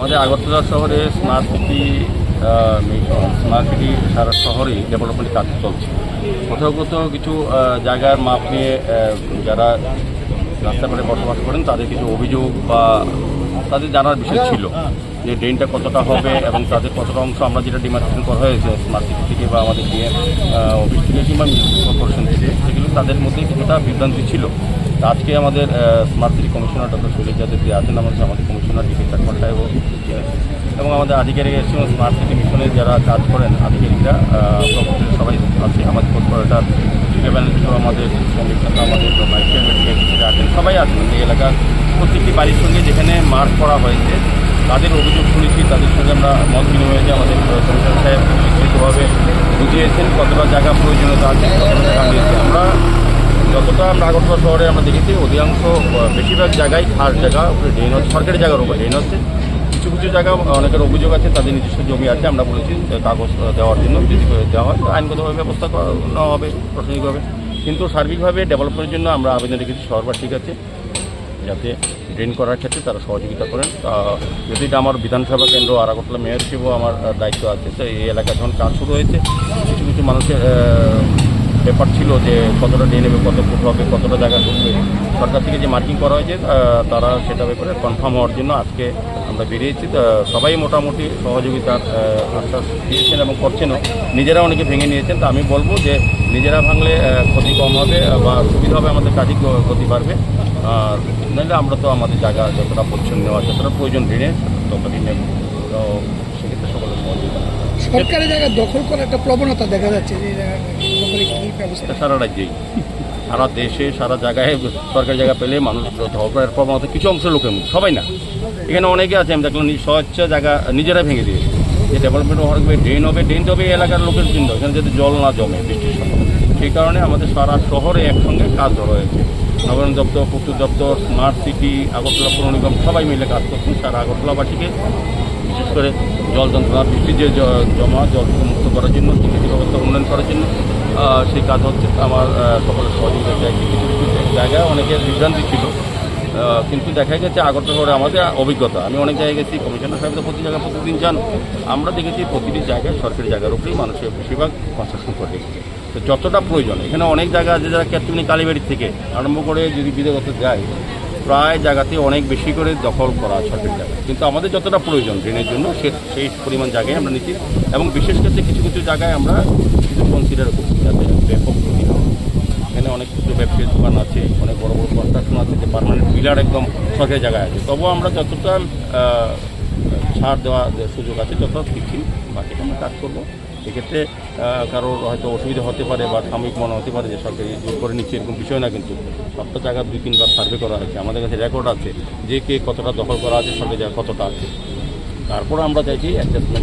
আমাদের আগরতলা শহরে smart city সারা শহরেই ডেভেলপমেন্ট কাজ চলছে। কোথাও কোথাও কিছু জায়গার মাপ নিয়ে যারা রাস্তা পারে বসবাস করেন তাদের কিছু অভিযোগ বা তাদের জানার বিষয় ছিল যে ড্রেনটা কতটা হবে এবং তাদের কতটা অংশ আমরা যেটা ডিমার্কেশন করা হয়েছে স্মার্ট সিটি থেকে বা আমাদের ডিএম অফিস থেকে কিংবা কর্পোরেশন থেকে, সেগুলো তাদের মধ্যে কিছুটা বিভ্রান্তি ছিল। আজকে আমাদের smart city commissioner doctor Shailesh Yadav আছেন, আমাদের কমিশনার ডিকে চাকমা সাহেব এবং আমাদের আধিকারিক এসেছেন। স্মার্ট সিটি মিশনের যারা কাজ করেন আধিকারিকরা সবাই আছে, আমাদের কর্পোরেটর আমাদের আমাদের ভাইস চেয়ারম্যান আছেন, সবাই আছেন। এই এলাকার প্রত্যেকটি বাড়ির সঙ্গে যেখানে মার্ক করা হয়েছে তাদের অভিযোগ শুনেছি, তাদের সঙ্গে আমরা মত বিনিময় হয়েছে। আমাদের কমিশনার সাহেব বিস্তৃতভাবে বুঝিয়েছেন কতটা জায়গা প্রয়োজনীয়তা আছে, কতটা জায়গা নিয়েছে। আমরা যতটা আমরা আগরতলা শহরে আমরা দেখেছি অধিকাংশ বেশিরভাগ জায়গায় খাস জায়গা ড্রেন হচ্ছে, সরকারি জায়গার উপর ড্রেন হচ্ছে। কিছু কিছু জায়গা অনেকের অভিযোগ আছে তাদের নিজস্ব জমি আছে, আমরা বলেছি কাগজ দেওয়ার জন্য, যদি দেওয়া হয় আইনগতভাবে ব্যবস্থা নেওয়া হবে প্রশাসনিকভাবে। কিন্তু সার্বিকভাবে ডেভেলপমেন্টের জন্য আমরা আবেদন রেখেছি শহরবাসীর কাছে যাতে ড্রেন করার ক্ষেত্রে তারা সহযোগিতা করেন। যদি এটা আমার বিধানসভা কেন্দ্র আর আগরতলা মেয়র হিসেবেও আমার দায়িত্ব আছে। তো এই এলাকায় যখন কাজ শুরু হয়েছে কিছু কিছু মানুষের ব্যাপার ছিল যে কতটা ড্রেন নেবে, কত ফুট হবে, কতটা জায়গা ঢুকবে। সরকার থেকে যে মার্কিং করা হয়েছে তারা সেটা ব্যাপারে কনফার্ম হওয়ার জন্য আজকে আমরা বেরিয়েছি। সবাই মোটামুটি সহযোগিতার আশ্বাস দিয়েছেন এবং করছেনও, নিজেরা অনেকে ভেঙে নিয়েছেন। তো আমি বলবো যে নিজেরা ভাঙলে ক্ষতি কম হবে বা সুবিধা হবে, আমাদের কাজই গতি বাড়বে। আর নাহলে আমরা তো আমাদের জায়গা যতটা পরিচ্ছন্ন নেওয়া যতটা প্রয়োজন ড্রেনের ততটাই নেব। তো সেক্ষেত্রে সকলের সহযোগিতা। সরকারি জায়গা দখল করার একটা প্রবণতা দেখা যাচ্ছে, যে ব্যবস্থা সারা রাজ্যেই, সারা দেশে, সারা জায়গায় সরকারি জায়গা পেলে মানুষ দখল করার প্রবণতা কিছু অংশ লোকের মধ্যে, সবাই না, এখানে অনেকে আছে। আমি দেখলাম স্বচ্ছ জায়গা নিজেরা ভেঙে দিয়েছে। যে ডেভেলপমেন্ট হবে, ড্রেন হবে এলাকার লোকের জন্য, এখানে যাতে জল না জমে বৃষ্টির সময়। সেই কারণে আমাদের সারা শহরে একসঙ্গে কাজ ধরা হয়েছে। নগরায়ণ দপ্তর, পূর্ত দপ্তর, স্মার্ট সিটি, আগরতলা পৌর নিগম সবাই মিলে কাজ করছে। সারা আগরতলাবাসীকে বিশেষ করে জল যন্ত্রণা, বৃষ্টির যে জমা জল থেকে মুক্ত করার জন্য, চিকিৎসা ব্যবস্থা উন্নয়ন করার জন্য সেই কাজ হচ্ছে। আমার সকলের সহযোগিতা চাইছি। কিছু কিছু জায়গায় অনেকের বিভ্রান্তি ছিল, কিন্তু দেখা গেছে আগরতলা শহরে আমাদের অভিজ্ঞতা, আমি অনেক জায়গায় গেছি, কমিশনার সাহেব তো প্রতি জায়গায় প্রতিদিন যান, আমরা দেখেছি প্রতিটি জায়গায় সরকারি জায়গার উপরেই মানুষের বেশিরভাগ কনস্ট্রাকশন করে রেখেছে। তো যতটা প্রয়োজন, এখানে অনেক জায়গা আছে যারা ক্যাটমিনি কালীবাড়ি থেকে আরম্ভ করে যদি বিদেগত যায় প্রায় জায়গাতে অনেক বেশি করে দখল করা সরকারি জায়গা, কিন্তু আমাদের যতটা প্রয়োজন ড্রেনের জন্য সেই পরিমাণ জায়গায় আমরা নিচ্ছি। এবং বিশেষ করে কিছু কিছু জায়গায় আমরা কিছু কনসিডার করছি যাতে ব্যাপক ক্ষতি হয়। এখানে অনেক কিছু ব্যবসায়ী দোকান আছে, অনেক বড় বড় কনস্ট্রাকশন আছে যে পার্মানেন্ট পিলার একদম সরকারি জায়গায় আছে, তবুও আমরা যতটা ছাড় দেওয়া সুযোগ আছে যতটা দিচ্ছি, বাকি আমরা কাজ করবো। সেক্ষেত্রে কারোর হয়তো অসুবিধা হতে পারে বা সাময়িক মনে হতে পারে যে সরকারি জোর করে নিচ্ছে, এরকম বিষয় না। কিন্তু সবটা জায়গা 2-3 বার সার্ভে করা হয়েছে, আমাদের কাছে রেকর্ড আছে যে কে কতটা দখল করা আছে, সরকারি জায়গা কতটা আছে। তারপর আমরা চাইছি অ্যাডজাস্টমেন্ট